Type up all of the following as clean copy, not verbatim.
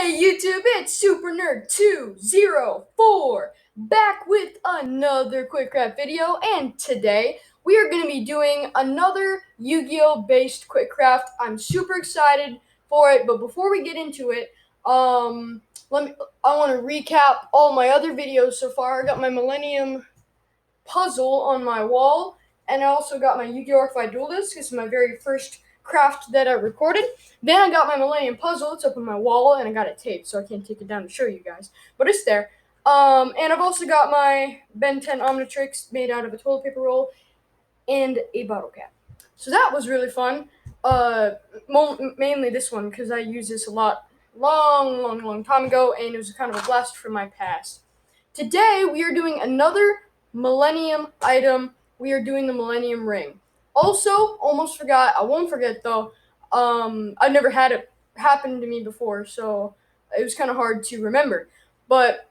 Hey YouTube, it's Super Nerd 204 back with another quick craft video, and today we are going to be doing another Yu-Gi-Oh based quick craft. I'm super excited for it, but before we get into it, I want to recap all my other videos so far. I got my Millennium puzzle on my wall, and I also got my Yu-Gi-Oh! Archive Duel Disk. This is my very first craft that I recorded. Then I got my Millennium puzzle. It's up on my wall, and I got it taped, so I can't take it down to show you guys, but it's there. And I've also got my Ben 10 Omnitrix made out of a toilet paper roll and a bottle cap. So that was really fun. Mainly this one because I used this a lot, long time ago, and it was kind of a blast from my past. Today we are doing another Millennium item. We are doing the Millennium Ring. Also, almost forgot. I won't forget though. I've never had it happen to me before, so it was kind of hard to remember. But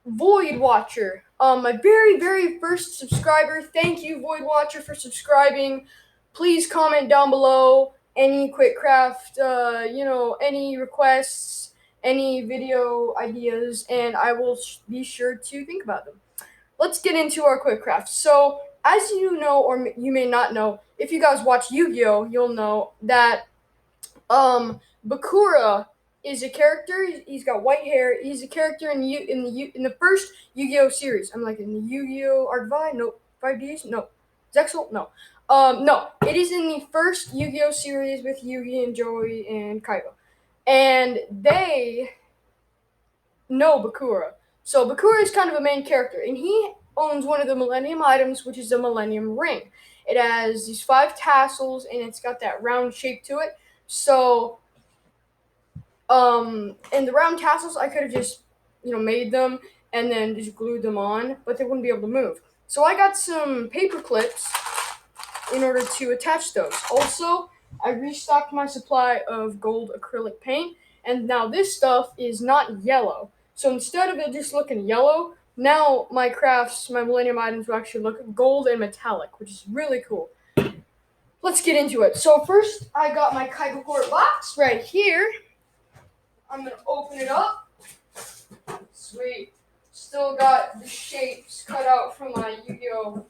Void Watcher, my very first subscriber. Thank you, Void Watcher, for subscribing. Please comment down below any quick craft, any requests, any video ideas, and I will be sure to think about them. Let's get into our quick craft. So, as you know, or you may not know, if you guys watch Yu-Gi-Oh, you'll know that Bakura is a character. He's got white hair. He's a character in the first Yu-Gi-Oh series. I'm like in the Yu-Gi-Oh Archive. No, 5Ds. No, Zexal. No. No. It is in the first Yu-Gi-Oh series with Yugi and Joey and Kaiba, and they know Bakura. So Bakura is kind of a main character, and he owns one of the Millennium items, which is the Millennium Ring. It has these 5 tassels, and it's got that round shape to it. So, and the round tassels, I could have just, made them and then just glued them on, but they wouldn't be able to move. So I got some paper clips in order to attach those. Also, I restocked my supply of gold acrylic paint, and now this stuff is not yellow. So instead of it just looking yellow, now my Millennium items will actually look gold and metallic, which is really cool. Let's get into it. So first, I got my Kaiba Court box right here. I'm going to open it up. Sweet. Still got the shapes cut out from my Yu-Gi-Oh!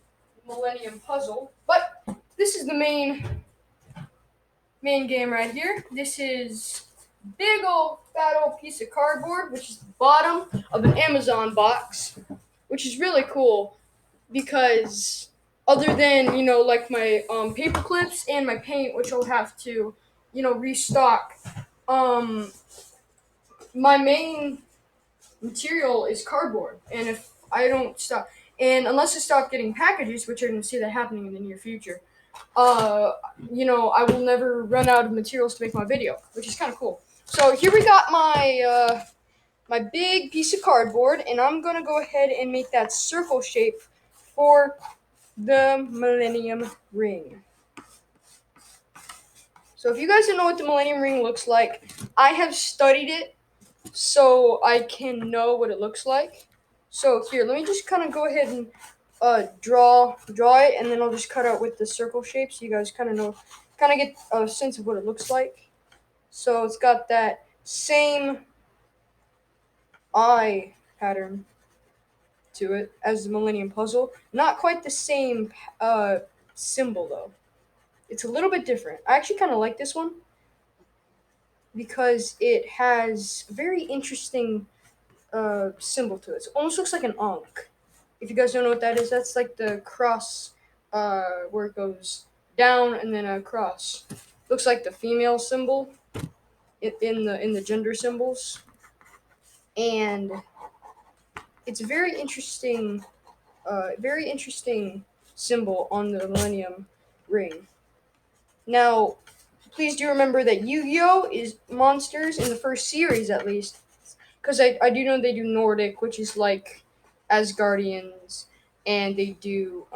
Millennium puzzle. But this is the main game right here. This is big old fat old piece of cardboard, which is the bottom of an Amazon box, which is really cool because other than, like my paper clips and my paint, which I'll have to, restock, my main material is cardboard, and if I don't stop, and unless I stop getting packages, which you're going to see that happening in the near future, I will never run out of materials to make my video, which is kind of cool. So here we got my my big piece of cardboard, and I'm going to go ahead and make that circle shape for the Millennium Ring. So if you guys don't know what the Millennium Ring looks like, I have studied it so I can know what it looks like. So here, let me just kind of go ahead and draw it, and then I'll just cut out with the circle shape so you guys kind of get a sense of what it looks like. So it's got that same eye pattern to it as the Millennium Puzzle. Not quite the same symbol though. It's a little bit different. I actually kind of like this one because it has a very interesting symbol to it. It almost looks like an Ankh. If you guys don't know what that is, that's like the cross where it goes down and then across. Looks like the female symbol in the gender symbols, and it's a very interesting symbol on the Millennium Ring. Now, please do remember that Yu-Gi-Oh is monsters in the first series at least, because I do know they do Nordic, which is like Asgardians, and they do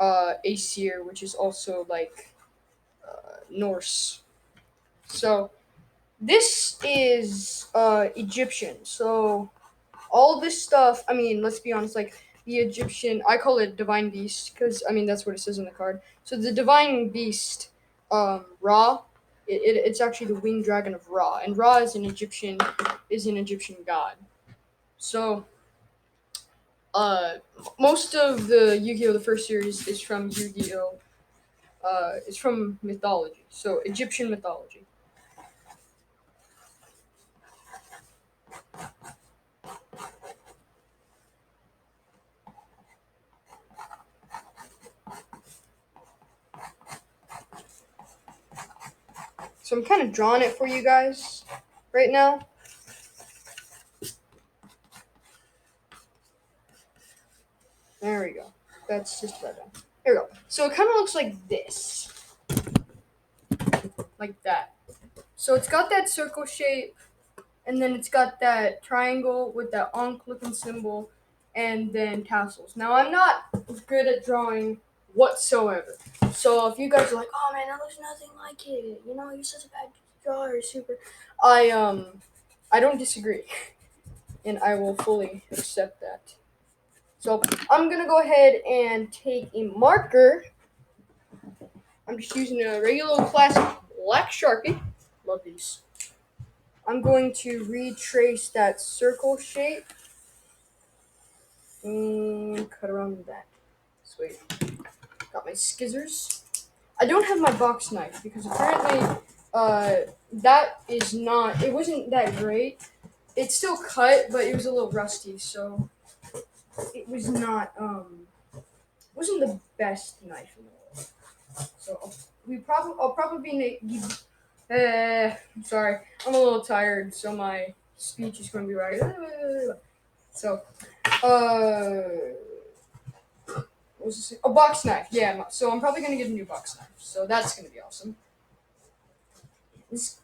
Aesir, which is also like Norse. So this is Egyptian. So all this stuff, I mean, let's be honest, like the Egyptian, I call it Divine Beast because I mean that's what it says on the card. So the Divine Beast, Ra, It's actually the winged dragon of Ra, and Ra is an Egyptian god. So most of the Yu-Gi-Oh! The first series is from Yu-Gi-Oh! It's from mythology, so Egyptian mythology. So I'm kind of drawing it for you guys right now. There we go. That's just about done. There we go. So it kind of looks like this. Like that. So it's got that circle shape, and then it's got that triangle with that ankh looking symbol, and then tassels. Now I'm not good at drawing whatsoever. So if you guys are like, oh man, that looks nothing like it, you know, you're such a bad drawer, super. I don't disagree. And I will fully accept that. So I'm gonna go ahead and take a marker. I'm just using a regular classic black Sharpie. Love these. I'm going to retrace that circle shape and cut around that. Sweet. Got my scissors. I don't have my box knife because apparently it wasn't that great. It still cut, but it was a little rusty, so it was not wasn't the best knife in the world. So I'll probably be I'm sorry, I'm a little tired, so my speech is going to be right. So, what was this? A box knife. Yeah, so I'm probably going to get a new box knife. So that's going to be awesome. This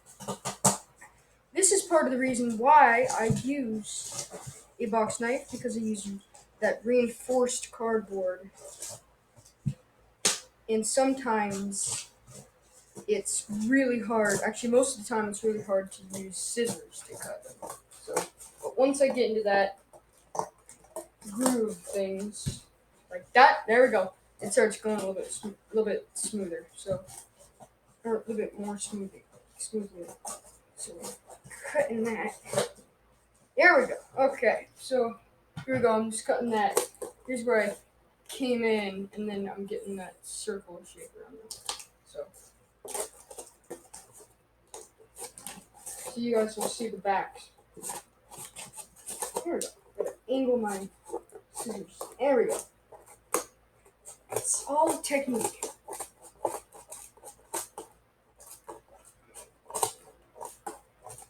is part of the reason why I use a box knife, because I use that reinforced cardboard. And sometimes it's really hard. Actually, most of the time it's really hard to use scissors to cut them. So, but once I get into that groove things like that, there we go. It starts going a little bit smoother. So, or a little bit more smoothly. So, cutting that. There we go. Okay, so here we go. I'm just cutting that. Here's where I came in, and then I'm getting that circle shape around it. So you guys will see the back. Here we go. Gotta angle my scissors. There we go. It's all technique.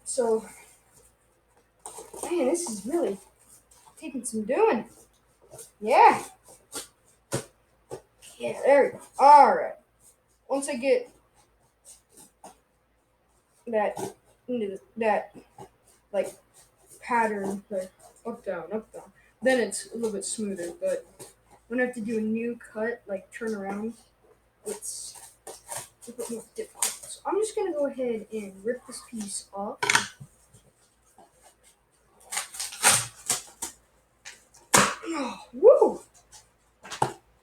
So, man, this is really taking some doing. Yeah. Yeah, there we go. Alright. Once I get that into that like pattern, like up down, then it's a little bit smoother. But when I have to do a new cut, like turn around, it's a bit more difficult. So I'm just gonna go ahead and rip this piece off. Oh, woo!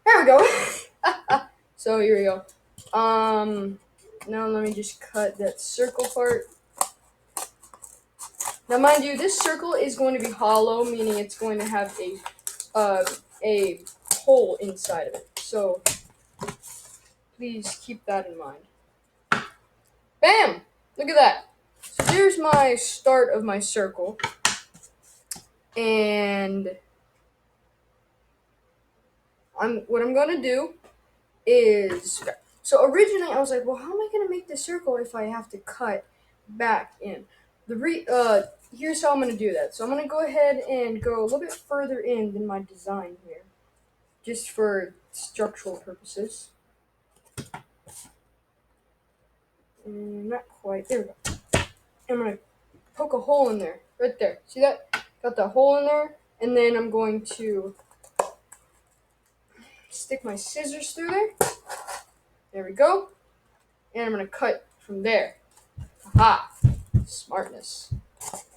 There we go. So here we go. Now let me just cut that circle part. Now, mind you, this circle is going to be hollow, meaning it's going to have a hole inside of it. So please keep that in mind. Bam! Look at that. So there's my start of my circle. And what I'm going to do is, so originally I was like, well, how am I going to make the circle if I have to cut back in? Here's how I'm going to do that. So I'm going to go ahead and go a little bit further in than my design here, just for structural purposes. Not quite. There we go. I'm going to poke a hole in there, right there. See that? Got that hole in there, and then I'm going to stick my scissors through there. There we go. And I'm going to cut from there. Aha! Smartness.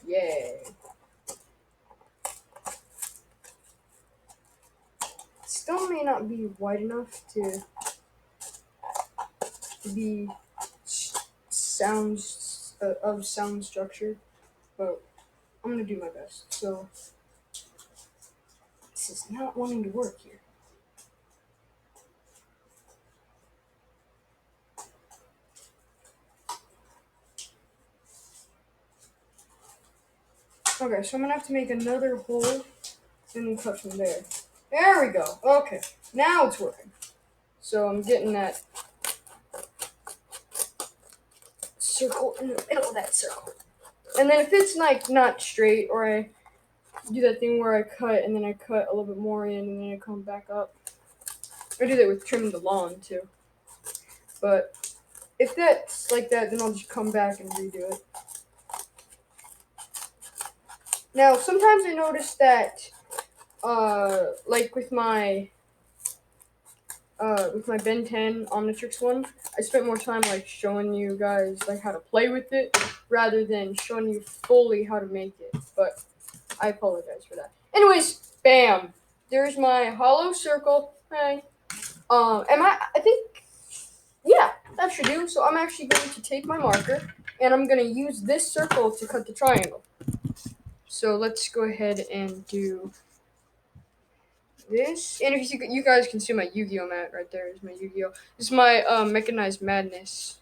Yay. Still may not be wide enough to be sound structure, but I'm gonna do my best. So this is not wanting to work here. Okay, so I'm gonna have to make another hole and then cut from there. There we go. Okay, now it's working. So I'm getting that circle in the middle of that circle. And then if it's like not straight, or I do that thing where I cut and then I cut a little bit more in and then I come back up. I do that with trimming the lawn too. But if that's like that, then I'll just come back and redo it. Now, sometimes I notice that, like with my Ben 10 Omnitrix one, I spent more time like showing you guys like how to play with it rather than showing you fully how to make it. But I apologize for that. Anyways, bam! There's my hollow circle. Hey. I think, yeah, that should do. So I'm actually going to take my marker and I'm going to use this circle to cut the triangle. So let's go ahead and do this. And if you guys can see my Yu-Gi-Oh mat right there is my Yu-Gi-Oh. This is my Mechanized Madness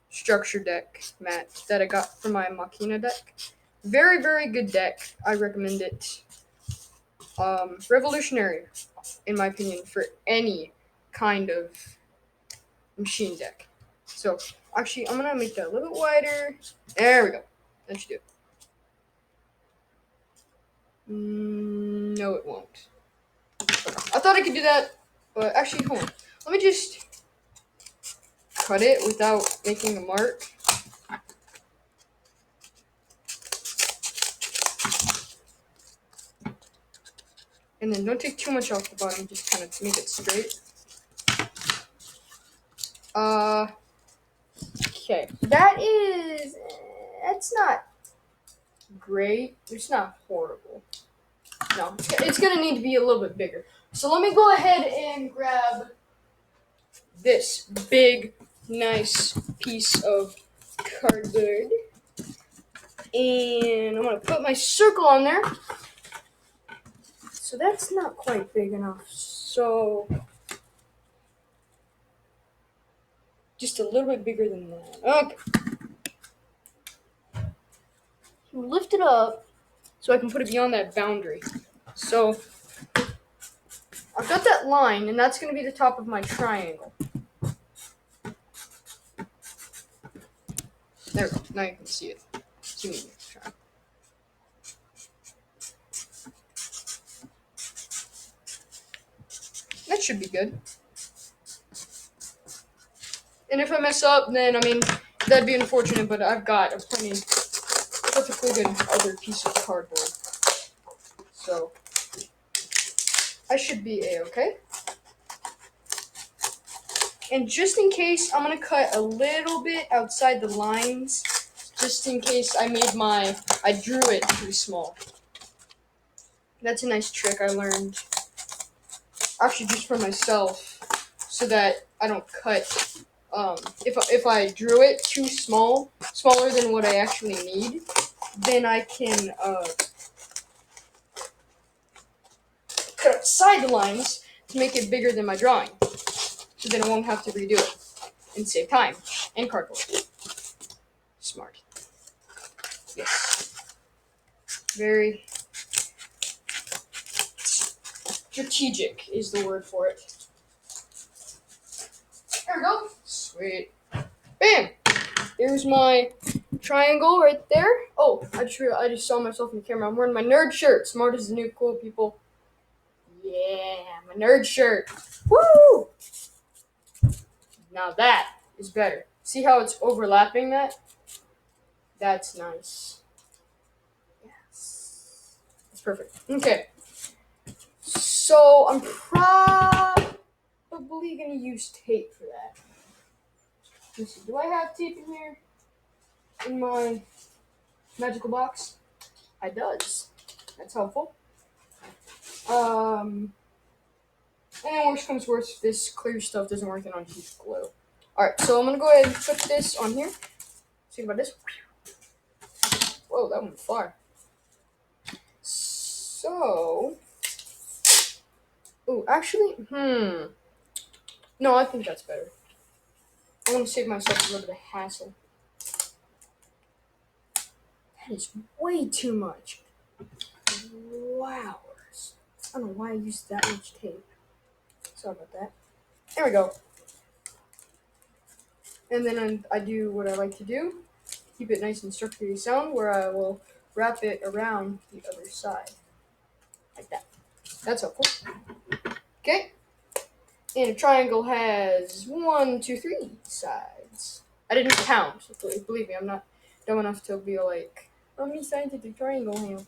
structure deck mat that I got from my Machina deck. Very, very good deck. I recommend it. Revolutionary, in my opinion, for any kind of machine deck. So, actually, I'm gonna make that a little bit wider. There we go. That should do it. No, it won't. I thought I could do that, but actually, hold on. Let me just cut it without making a mark. And then don't take too much off the bottom, just kind of make it straight. Okay. That's not great. It's not horrible. No, it's gonna need to be a little bit bigger. So let me go ahead and grab this big, nice piece of cardboard. And I'm gonna put my circle on there. So that's not quite big enough. So just a little bit bigger than that. Okay. Lift it up so I can put it beyond that boundary. So I've got that line, and that's going to be the top of my triangle. There we go. Now you can see it. Zoom in. That should be good. And if I mess up, then, that'd be unfortunate, but I've got a perfectly good other piece of cardboard. So I should be A-okay. And just in case, I'm going to cut a little bit outside the lines, just in case I drew it too small. That's a nice trick I learned, actually just for myself, so that I don't cut, if I drew it too smaller than what I actually need, then I can, cut outside the lines to make it bigger than my drawing. So then I won't have to redo it and save time and cardboard. Smart. Yes. Very strategic is the word for it. There we go. Sweet. Bam! There's my triangle right there. Oh, I just saw myself in the camera. I'm wearing my nerd shirt. Smart is the new cool, people. Yeah, my nerd shirt. Woo! Now that is better. See how it's overlapping that? That's nice. Yes. That's perfect. Okay. So I'm probably going to use tape for that. Let's see. Do I have tape in here? In my magical box? I does. That's helpful. And worst comes worst, this clear stuff doesn't work, and I'll keep glue. Alright, so I'm going to go ahead and put this on here. See about this? Whoa, that went far. So, actually, no, I think that's better. I want to save myself a little bit of hassle. That is way too much. Wow. I don't know why I used that much tape. Sorry about that. There we go. And then I do what I like to do. Keep it nice and structurally sound, where I will wrap it around the other side. Like that. That's helpful. Okay. And a triangle has 1, 2, 3 sides. I didn't count. Believe me, I'm not dumb enough to be like, how many sides did the triangle have?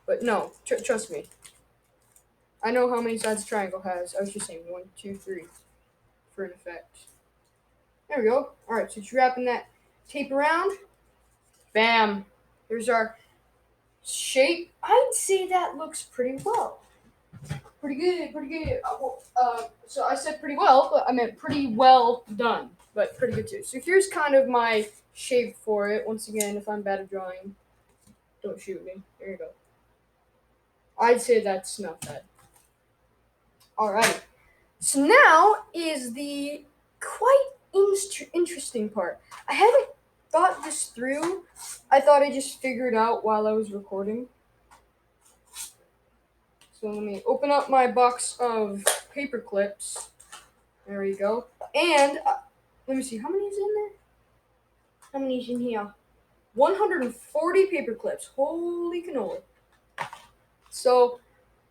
But no, trust me. I know how many sides a triangle has. I was just saying 1, 2, 3 for an effect. There we go. Alright, so just wrapping that tape around. Bam. Here's our shape. I'd say that looks pretty well. Pretty good. So I said pretty well, but I meant pretty well done. But pretty good too. So here's kind of my shape for it. Once again, if I'm bad at drawing, don't shoot me. There you go. I'd say that's not bad. Alright. So now is the quite interesting part. I haven't thought this through. I thought I just figured out while I was recording. So let me open up my box of paper clips. There we go. And let me see, how many is in there? How many is in here? 140 paper clips. Holy cannoli. So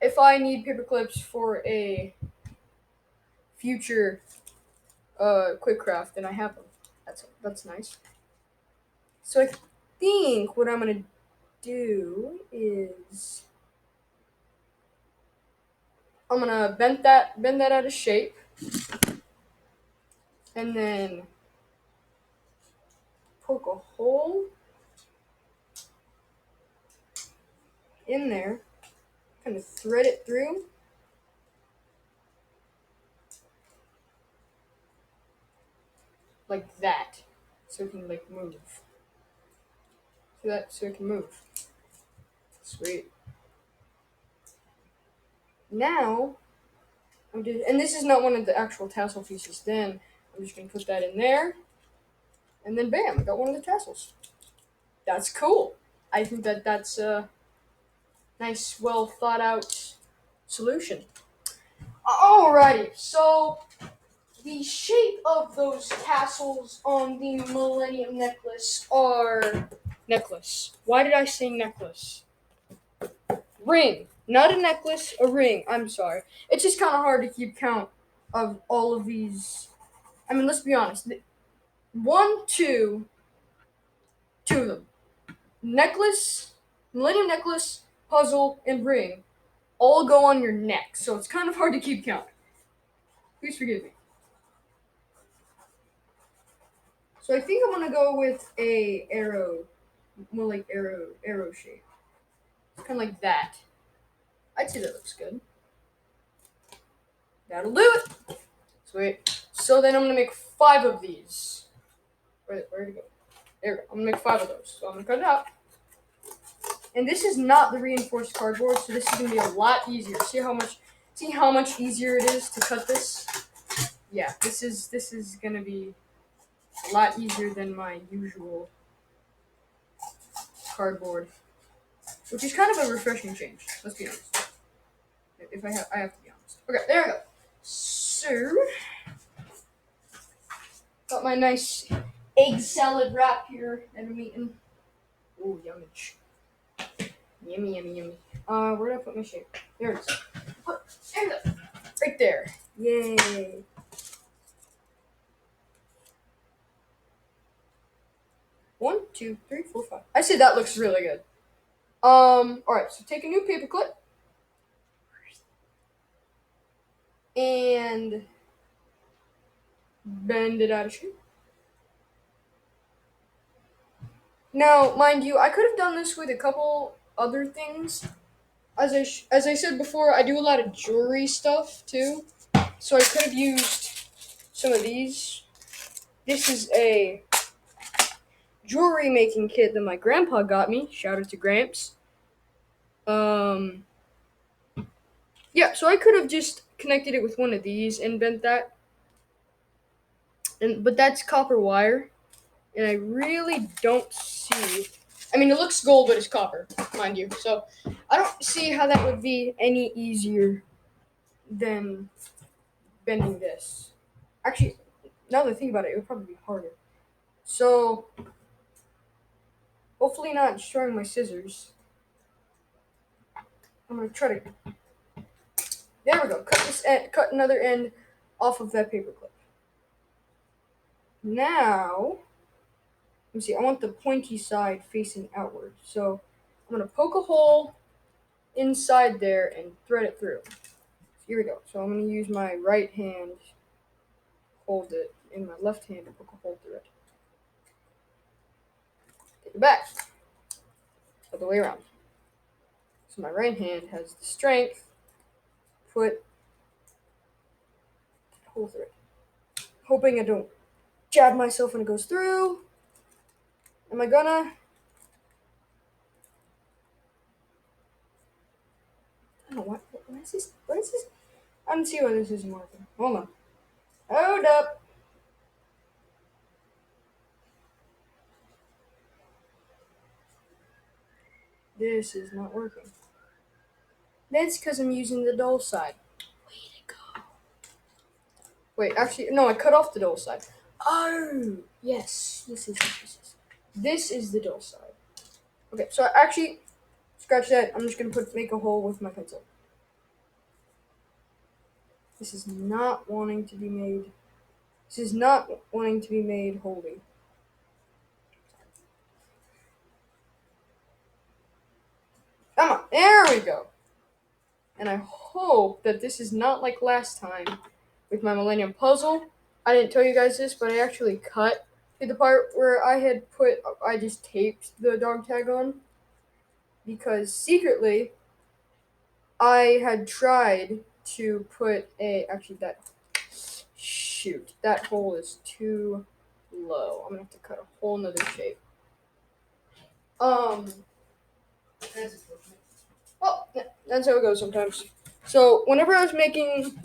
if I need paper clips for a future quick craft, then I have them. That's nice. So I think what I'm gonna do is I'm gonna bend that out of shape, and then poke a hole in there, kind of thread it through. Like that. So it can like move. So it can move. Sweet. Now and this is not one of the actual tassel pieces. Then I'm just gonna put that in there, and then bam, I got one of the tassels. That's cool. I think that's a nice, well thought out solution. Alrighty, so the shape of those tassels on the Millennium necklace are necklace. Why did I say necklace? Ring. Not a necklace, a ring. I'm sorry. It's just kind of hard to keep count of all of these. I mean, let's be honest. Two of them. Necklace, Millennium necklace, puzzle, and ring all go on your neck, so it's kind of hard to keep count. Please forgive me. So I think I'm gonna go with a arrow, more like arrow shape. It's kind of like that. I'd say that looks good. That'll do it. Sweet. So then I'm gonna make 5 of these. Where'd it go? There we go. I'm gonna make 5 of those. So I'm gonna cut it out. And this is not the reinforced cardboard, so this is gonna be a lot easier. See how much easier it is to cut this? Yeah, this is gonna be a lot easier than my usual cardboard, which is kind of a refreshing change. Let's be honest. If I have to be honest. Okay, there we go. So got my nice egg salad wrap here that I'm eating. Ooh, yummy. Yummy. Where did I put my shape? There it is. There we go. Right there. Yay. One, two, three, four, five. I say that looks really good. Alright, so take a new paper clip and bend it out of shape. Now, mind you, I could have done this with a couple other things. As I said before, I do a lot of jewelry stuff too, so I could have used some of these. This is a jewelry making kit that my grandpa got me. Shout out to Gramps. Yeah, so I could have just connected it with one of these and bent that. But that's copper wire, and I really don't see. I mean, it looks gold, but it's copper, mind you. So I don't see how that would be any easier than bending this. Actually, now that I think about it, it would probably be harder. So hopefully not destroying my scissors. I'm gonna try to. There we go. Cut another end off of that paper clip. Now, let me see. I want the pointy side facing outward. So I'm gonna poke a hole inside there and thread it through. Here we go. So I'm gonna use my right hand, hold it, and my left hand to poke a hole through it. Take it back. Other way around. So my right hand has the strength. Put a hole through it. Hoping I don't jab myself when it goes through. Am I gonna? I don't know what is this? What is this? I don't see why this isn't working. Hold on. Hold up. This is not working. That's because I'm using the dull side. Way to go. Wait, actually, no, I cut off the dull side. Oh, yes. This is what this is. This is the dull side. Okay, so actually, scratch that. I'm just going to make a hole with my pencil. This is not wanting to be made. This is not wanting to be made holy. Come on, there we go. And I hope that this is not like last time with my Millennium puzzle. I didn't tell you guys this, but I actually cut to the part where I just taped the dog tag on. Because secretly, I had tried to put that hole is too low. I'm gonna have to cut a whole nother shape. That's unfortunate. Well, that's how it goes sometimes. So whenever I was making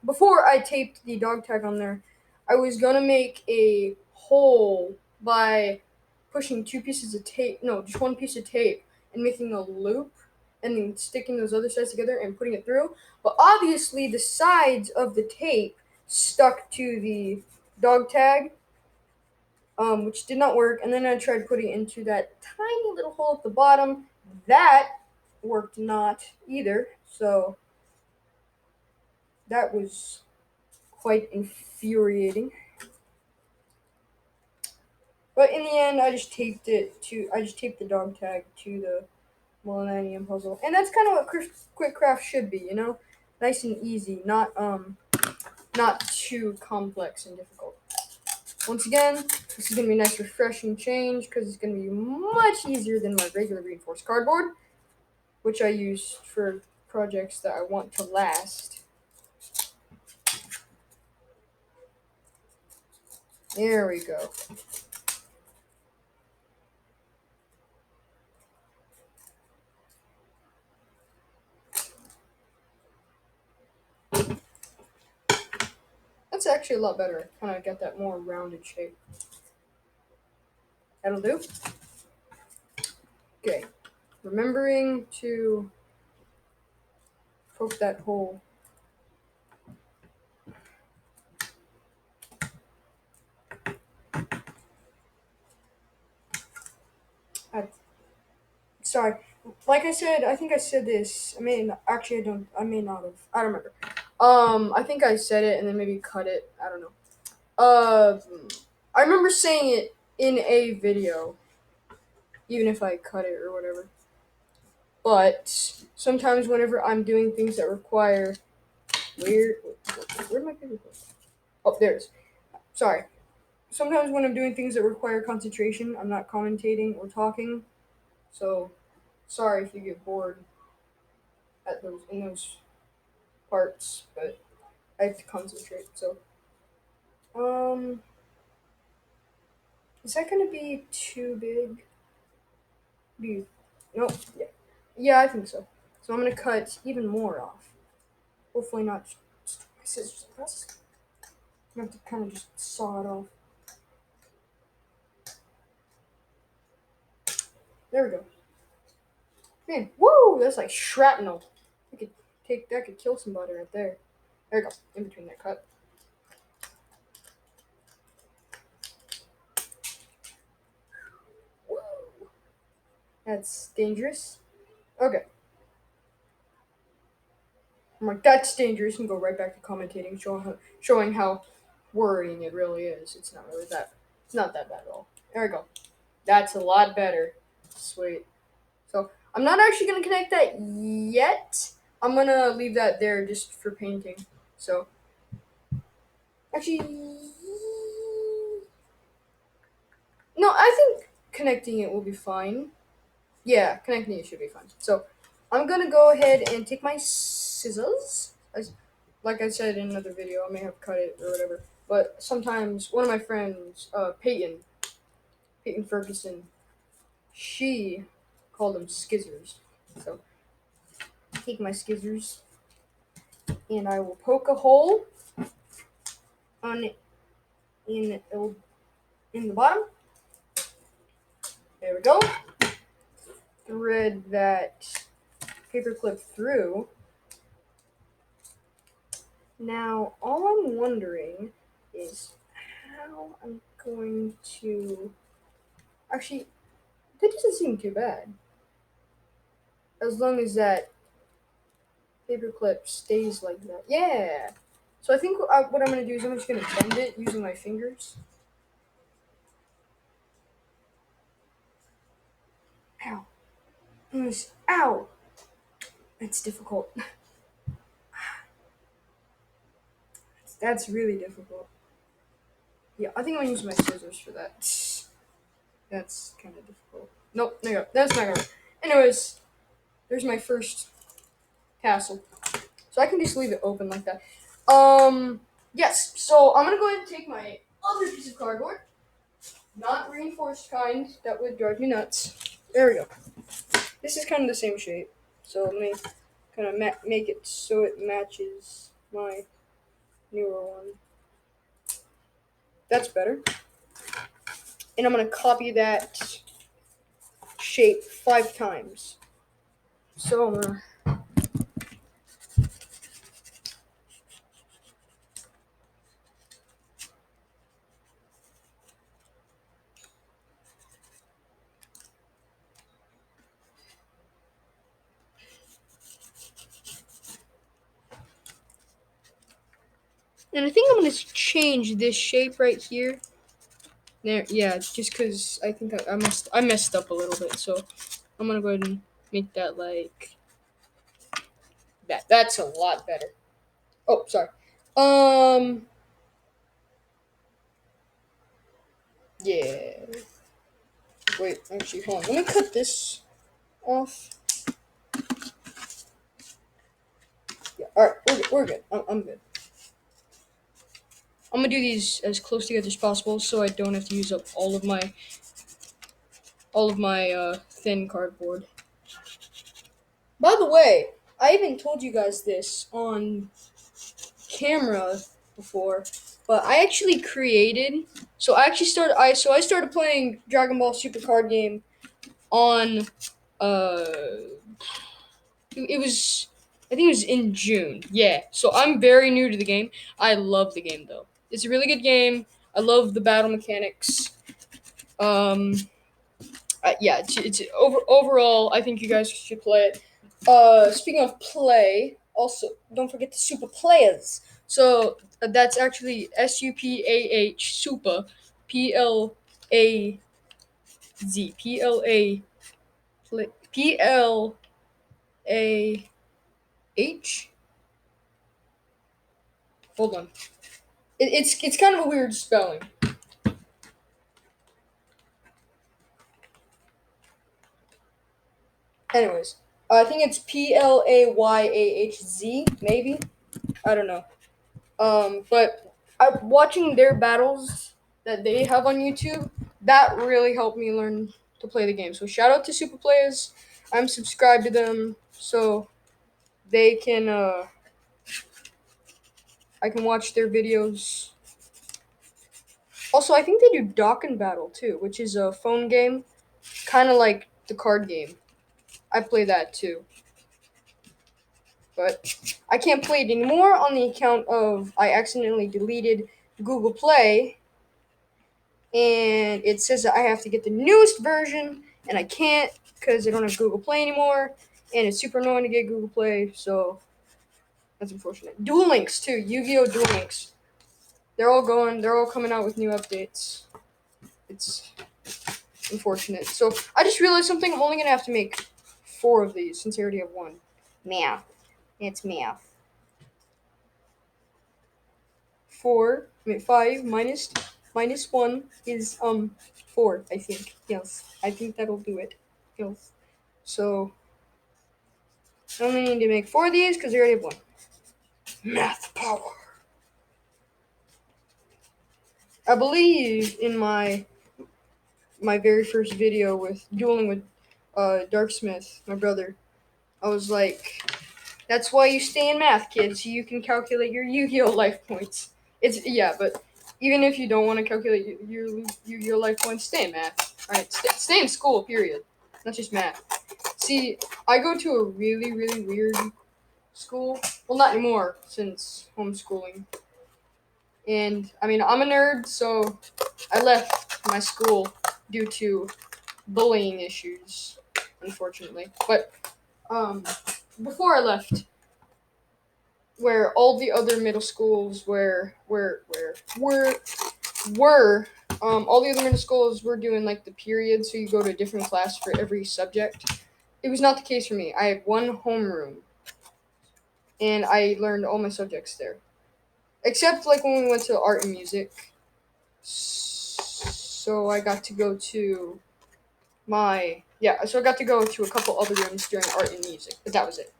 before I taped the dog tag on there, I was gonna make a hole by pushing just one piece of tape and making a loop and then sticking those other sides together and putting it through. But obviously the sides of the tape stuck to the dog tag, which did not work. And then I tried putting it into that tiny little hole at the bottom. That worked not either. So that was quite infuriating. But in the end, I just taped the dog tag to the Millennium puzzle, and that's kind of what quick craft should be, nice and easy, not too complex and difficult. Once again, this is gonna be a nice, refreshing change because it's gonna be much easier than my regular reinforced cardboard, which I use for projects that I want to last. There we go. That's actually a lot better. Kind of get that more rounded shape. That'll do. Okay. Remembering to poke that hole. Sorry. Like I said, I think I said this. I may not, actually I don't. I may not have. I don't remember. I think I said it and then maybe cut it. I don't know. I remember saying it in a video, even if I cut it or whatever. But sometimes whenever I'm doing things that require where'd my paper go? Oh, there it is. Sorry. Sometimes when I'm doing things that require concentration, I'm not commentating or talking. So sorry if you get bored in those parts, but I have to concentrate. So Is that gonna be too big? Be nope. Yeah, yeah, I think so. So I'm gonna cut even more off. Hopefully not my scissors. I have to kind of just saw it off. There we go. Man, woo! That's like shrapnel. I could take that. Could kill somebody right there. There we go. In between that cut. Woo! That's dangerous. Okay. I'm like, that's dangerous, and go right back to commentating, showing how worrying it really is. It's not really that. It's not that bad at all. There we go. That's a lot better. Sweet. So I'm not actually gonna connect that yet. I'm gonna leave that there just for painting. So actually, no, I think connecting it will be fine. Yeah, connecting it should be fine. So I'm gonna go ahead and take my scissors. Like I said in another video, I may have cut it or whatever. But sometimes one of my friends, Peyton Ferguson, she called them skizzers. So take my skizzers and I will poke a hole on it in the bottom. There we go. Thread that paperclip through. Now, all I'm wondering is how I'm going to. Actually, that doesn't seem too bad. As long as that paperclip stays like that. Yeah! So I think what I'm going to do is I'm just going to bend it using my fingers. Ow. Ow! That's difficult. That's really difficult. Yeah, I think I'm going to use my scissors for that. That's kind of difficult. Nope, there you go. That's not gonna work. Anyways, there's my first castle. So I can just leave it open like that. Yes. So I'm gonna go ahead and take my other piece of cardboard, not reinforced kind. That would drive me nuts. There we go. This is kind of the same shape. So let me kind of make it so it matches my newer one. That's better. And I'm gonna copy that shape 5 times. So I'm gonna. And I think I'm gonna change this shape right here. There, yeah, just because I think I messed up a little bit, so I'm gonna go ahead and make that like that. That's a lot better. Oh, sorry. Um, yeah. Wait, actually, hold on. Let me cut this off. Yeah, all right, we're good. I'm good. I'm gonna do these as close together as possible, so I don't have to use up all of my thin cardboard. By the way, I even told you guys this on camera before, but I actually created. So I started playing Dragon Ball Super card game on. Uh, it was. I think it was in June. Yeah. So I'm very new to the game. I love the game though. It's a really good game. I love the battle mechanics. Um. Yeah. It's overall. I think you guys should play it. Speaking of play, also don't forget the super players. So that's actually SUPAH super PLAZ PLAH. Hold on, it's kind of a weird spelling. Anyways, I think it's PLAYAHZ maybe. I don't know. But watching their battles that they have on YouTube, that really helped me learn to play the game. So shout out to Super Players. I'm subscribed to them so they can I can watch their videos. Also, I think they do Dokkan Battle too, which is a phone game, kind of like the card game. I play that too, but I can't play it anymore on the account of I accidentally deleted Google Play, and it says that I have to get the newest version, and I can't because I don't have Google Play anymore, and it's super annoying to get Google Play, so that's unfortunate. Duel Links too, Yu-Gi-Oh! Duel Links. They're all coming out with new updates. It's unfortunate. So I just realized something. I'm only gonna have to make 4 of these since I already have one. Math. It's math. 4. I mean 5 minus 1 is 4. I think. Yes. I think that'll do it. Yes. So I only need to make 4 of these because I already have one. Math power. I believe in my very first video with dueling with Darksmith, my brother, I was like, that's why you stay in math, kids. So you can calculate your Yu-Gi-Oh life points. But even if you don't want to calculate your Yu-Gi-Oh life points, stay in math. All right, stay in school. Period. Not just math. See, I go to a really weird school. Well, not anymore since homeschooling. And I mean, I'm a nerd, so I left my school due to bullying issues, unfortunately. But before I left, where all the other middle schools all the other middle schools were doing like the period, so you go to a different class for every subject. It was not the case for me. I had one homeroom, and I learned all my subjects there, except like when we went to art and music. So I got to go to I got to go to a couple other rooms during art and music, but that was it.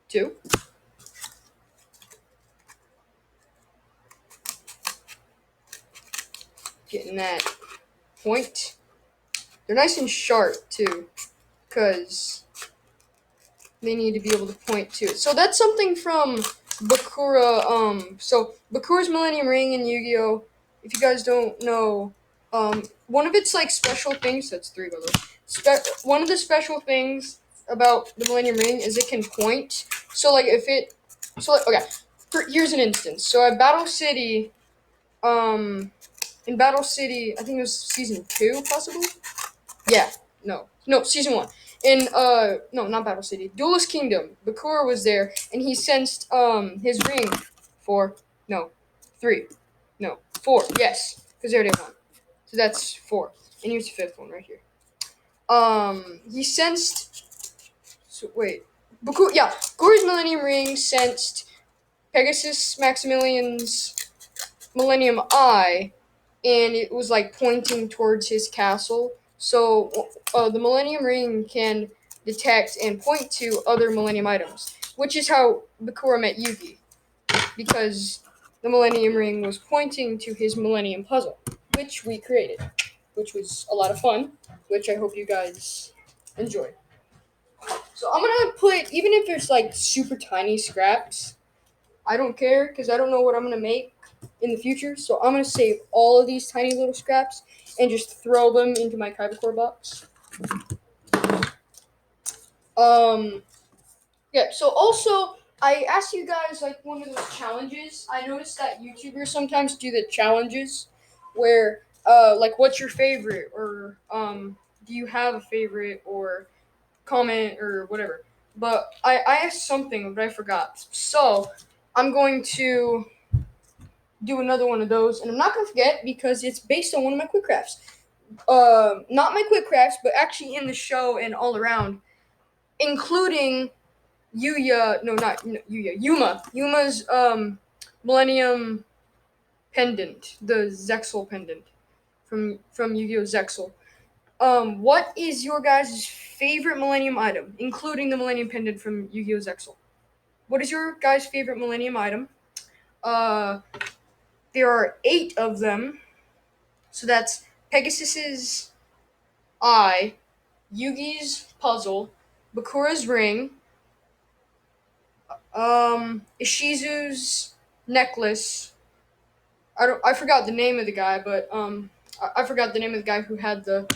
Two. Getting that point. They're nice and sharp too, because they need to be able to point to it. So that's something from Bakura. So Bakura's Millennium Ring and Yu-Gi-Oh! If you guys don't know, one of its like special things. That's 3 by the way. One of the special things about the Millennium Ring is it can point. So like if it, okay. Here's an instance. So at Battle City, in Battle City, I think it was season 2, possibly. Yeah, no, season 1. In no, not Battle City, Duelist Kingdom. Bakura was there, and he sensed his ring. 4, no, 3, no, 4. Yes, because they already have 1. So that's 4, and here's the 5th one right here. He sensed. So wait, Bakura's Millennium Ring sensed Pegasus Maximilian's Millennium Eye, and it was like pointing towards his castle. So the Millennium Ring can detect and point to other Millennium items, which is how Bakura met Yugi, because the Millennium Ring was pointing to his Millennium Puzzle, which we created, which was a lot of fun, which I hope you guys enjoy. So I'm gonna put, even if there's like super tiny scraps, I don't care because I don't know what I'm gonna make in the future. So I'm gonna save all of these tiny little scraps and just throw them into my Kybercore box. Yeah. So also, I asked you guys like one of those challenges. I noticed that YouTubers sometimes do the challenges where like what's your favorite, or do you have a favorite, or comment or whatever. But I asked something, but I forgot. So I'm going to do another one of those, and I'm not gonna forget because it's based on one of my quick crafts. Not my quick crafts, but actually in the show and all around, including Yuma's Millennium pendant, the Zexal pendant from Yu-Gi-Oh! Zexal. What is your guys' favorite Millennium item, including the Millennium pendant from Yu-Gi-Oh! Zexal? What is your guys' favorite Millennium item? Uh, there are 8 of them. So that's Pegasus's eye, Yugi's puzzle, Bakura's ring, Ishizu's necklace. I forgot the name of the guy, but I forgot the name of the guy who had the